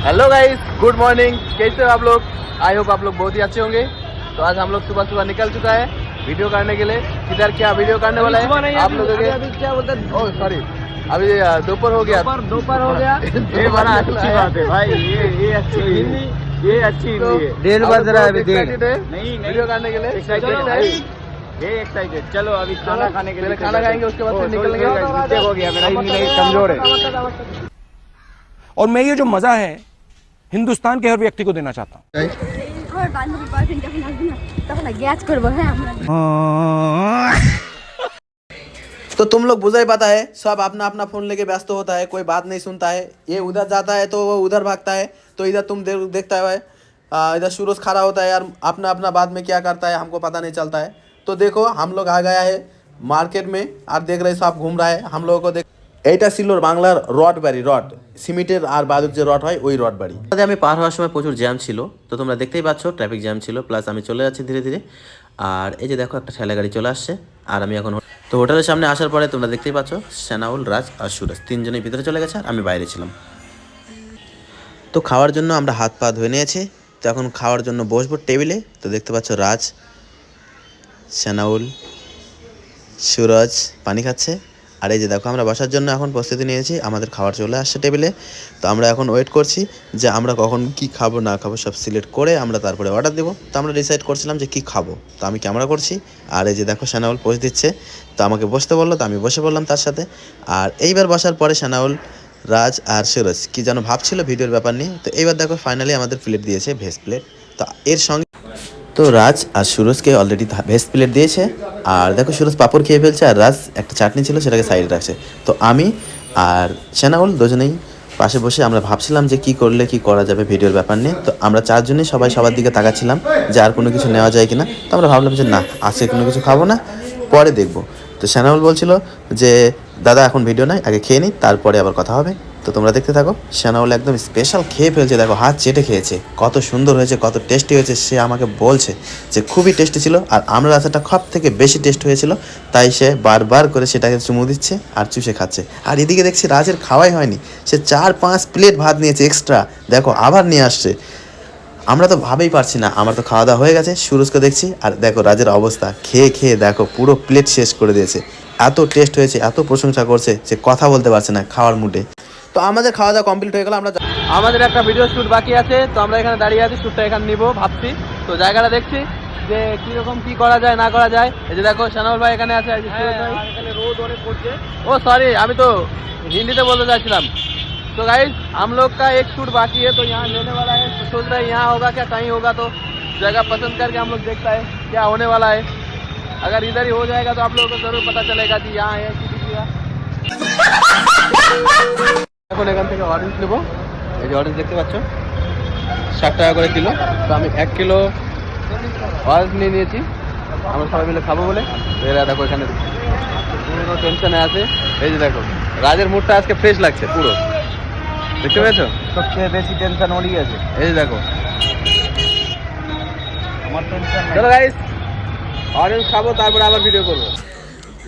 Hello guys, good morning. कैसे हो आप लोग? आई होप आप लोग बहुत ही अच्छे होंगे। तो आज हम लोग सुबह सुबह निकल चुका है वीडियो करने के लिए। किधर क्या वीडियो करने वाला है आप लोगों के? अभी क्या बोलते हैं? ओह सॉरी, अभी दोपहर हो गया। दोपहर हो गया। ये बड़ा अच्छी बात है भाई, ये अच्छी हिंदी, ये अच्छी हिंदी है। 1:30 बज रहा है अभी। नहीं वीडियो करने के लिए ये एक्साइटेड। चलो अभी खाना खाने के लिए खाना खाएंगे, उसके बाद फिर निकलेंगे। हो गया, मेरा हिंदी कमजोर है। और मैं ये जो मजा है हिंदुस्तान के हर व्यक्ति को देना चाहता हूँ। तो तुम लोग बुझा ही पता है, सब अपना अपना फोन लेके व्यस्त होता है, कोई बात नहीं सुनता है। ये उधर जाता है तो वो उधर भागता है, तो इधर तुम देखता है इधर सूरज खड़ा होता है यार, अपना अपना बाद में क्या करता है हमको पता नहीं चलता है। तो देखो हम लोग आ गया है मार्केट में, और देख रहे सब घूम रहा है हम लोगों को देख। এইটা ছিল বাংলার রড বাড়ি, রড সিমেন্টের আর বালুর যে রড হয় ওই রড বাড়ি। আমি পার হওয়ার সময় প্রচুর জ্যাম ছিল, তো তোমরা দেখতেই পাচ্ছ ট্রাফিক জ্যাম ছিল, প্লাস আমি চলে যাচ্ছি ধীরে ধীরে। আর এই যে দেখো একটা ঠেলা গাড়ি চলে আসছে, আর আমি এখন তো হোটেলের সামনে আসার পরে তোমরা দেখতেই পাচ্ছ সানাউল, রাজ আর সুরজ তিনজনেই ভিতরে চলে গেছে, আর আমি বাইরে ছিলাম। তো খাওয়ার জন্য আমরা হাত পা ধুয়ে নিয়েছি, তো এখন খাওয়ার জন্য বসবো টেবিলে। তো দেখতে পাচ্ছ রাজ, সানাউল, সুরজ পানি খাচ্ছে, আর এই যে দেখো আমরা বসার জন্য এখন প্রস্তুতি নিয়েছি, আমাদের খাবার চলে আসছে টেবিলে। তো আমরা এখন ওয়েট করছি যে আমরা কখন কি খাবো না খাবো সব সিলেক্ট করে আমরা তারপরে অর্ডার দেবো। তো আমরা ডিসাইড করছিলাম যে কি খাবো, তো আমি ক্যামেরা করছি, আর এই যে দেখো সানাউল পোজ দিচ্ছে, তো আমাকে বসতে বললো, তো আমি বসে পড়লাম তার সাথে। আর এইবার বসার পরে সানাউল, রাজ আর সুরজ কি যেন ভাবছিল ভিডিওর ব্যাপার নিয়ে। তো এইবার দেখো ফাইনালি আমাদের প্লেট দিয়েছে ভেজ প্লেট। তো এর সঙ্গে তো রাজ আর সুরজকে অলরেডি ভেজ প্লেট দিয়েছে, আর দেখো সুরজ পাপড় খেয়ে ফেলছে, আর রাজ একটা চাটনি ছিল সেটাকে সাইডে রাখছে। তো আমি আর সানাউল দুজনেই পাশে বসে আমরা ভাবছিলাম যে কি করলে কি করা যাবে ভিডিওর ব্যাপার নিয়ে। তো আমরা চারজনেই সবাই সবার দিকে তাকাচ্ছিলাম যে আর কোনো কিছু নেওয়া যায় কিনা। তো আমরা ভাবলাম যে না, আজকে কোনো কিছু খাবো না, পরে দেখবো। তো সানাউল বলছিল যে দাদা এখন ভিডিও নাই, আগে খেয়ে নিই তারপরে আবার কথা হবে। তো তোমরা দেখতে থাকো। সানাউল একদম স্পেশাল খেয়ে ফেলছে, দেখো হাত চেটে খেয়েছে, কত সুন্দর হয়েছে, কত টেস্টি হয়েছে। সে আমাকে বলছে যে খুবই টেস্টি ছিল, আর আমরা রাস্তাটা সব থেকে বেশি টেস্ট হয়েছিল, তাই সে বারবার করে সেটাকে চুমু দিচ্ছে আর চুষে খাচ্ছে। আর এদিকে দেখছি রাজের খাওয়াই হয়নি, সে 4-5 প্লেট ভাত নিয়েছে এক্সট্রা, দেখো আবার নিয়ে আসছে। আমরা তো ভাবেই পারছি না, আমার তো খাওয়া দাওয়া হয়ে গেছে। সুরজকে দেখছি, আর দেখো রাজের অবস্থা, খেয়ে খেয়ে দেখো পুরো প্লেট শেষ করে দিয়েছে। এত টেস্ট হয়েছে, এত প্রশংসা করছে, সে কথা বলতে পারছে না খাওয়ার মুডে। তো আমাদের খাওয়া দাওয়া কমপ্লিট হয়ে গেল। আমাদের একটা ভিডিও শ্যুট বাকি আছে, তো আমরা এখানে দাঁড়িয়ে আছি, শ্যুটটা এখানে নিবো ভাবছি। তো জায়গাটা দেখছি যে কিরকম কি করা যায় না করা যায়। এই যে দেখো সানাউল ভাই এখানে আছে, এখানে রোদ অনেক পড়ছে। ओ सॉरी, अभी तो हिंदी से बोलते चाहছিলাম। तो गाइस हम लोग का एक शूट बाकी है, तो यहाँ लेने वाला है। तो सोच रहे हैं यहाँ होगा क्या कहीं होगा, तो जगह पसंद करके हम लोग देखता है क्या होने वाला है। अगर इधर ही हो जाएगा तो आप लोगों को जरूर पता चलेगा कि यहाँ है कि दिखेगा। এখন এখান থেকে অরেঞ্জ নেবো, এই যে অরেঞ্জ দেখতে পাচ্ছ 60 টাকা করে কিলো। তো আমি 1 কিলো অরেঞ্জ নিয়ে নিয়েছি, আমরা সবাই মিলে খাবো বলে। এরা দেখো এখানে পুরো টেনশনে আছে। এই যে দেখো রাজের মুডটা আজকে ফ্রেশ লাগছে পুরো, দেখতে পেয়েছো? সবচেয়ে বেশি টেনশন ওরই আছে। এই যে দেখো আমার টেনশন নাই। চলো গাইস অরেঞ্জ খাবো, তারপরে আবার ভিডিও করবো।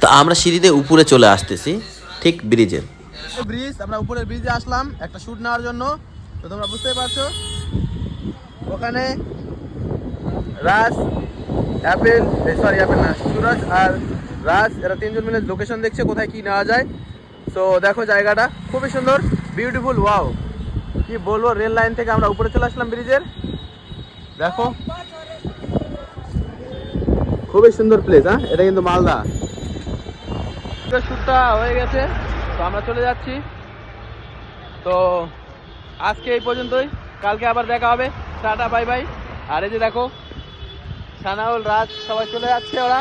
তো আমরা সিঁড়িতে উপরে চলে আসতেছি, ঠিক ব্রিজের ব্রিজ, আমরা উপরের ব্রিজে আসলাম একটা শুট নেওয়ার জন্য। তো তোমরা বুঝতেই পারছো ওখানে রাজ, অ্যাপেল, সরি অ্যাপেল না, সুরজ আর রাজ, এরা তিনজন মিলে লোকেশন দেখছে কোথায় কি নেওয়া যায়। তো দেখো জায়গাটা খুবই সুন্দর, বিউটিফুল, ওয়াও কি বলবো। রেল লাইন থেকে আমরা উপরে চলে আসলাম ব্রিজের, দেখো খুবই সুন্দর প্লেস। হ্যাঁ, এটা কিন্তু মালদা। শ্যুটটা হয়ে গেছে, তো আমরা চলে যাচ্ছি। তো আজকে এই পর্যন্তই, কালকে আবার দেখা হবে, টাটা বাই বাই। আর এই যে দেখো সানাউল, রাজ সবাই চলে যাচ্ছে ওরা।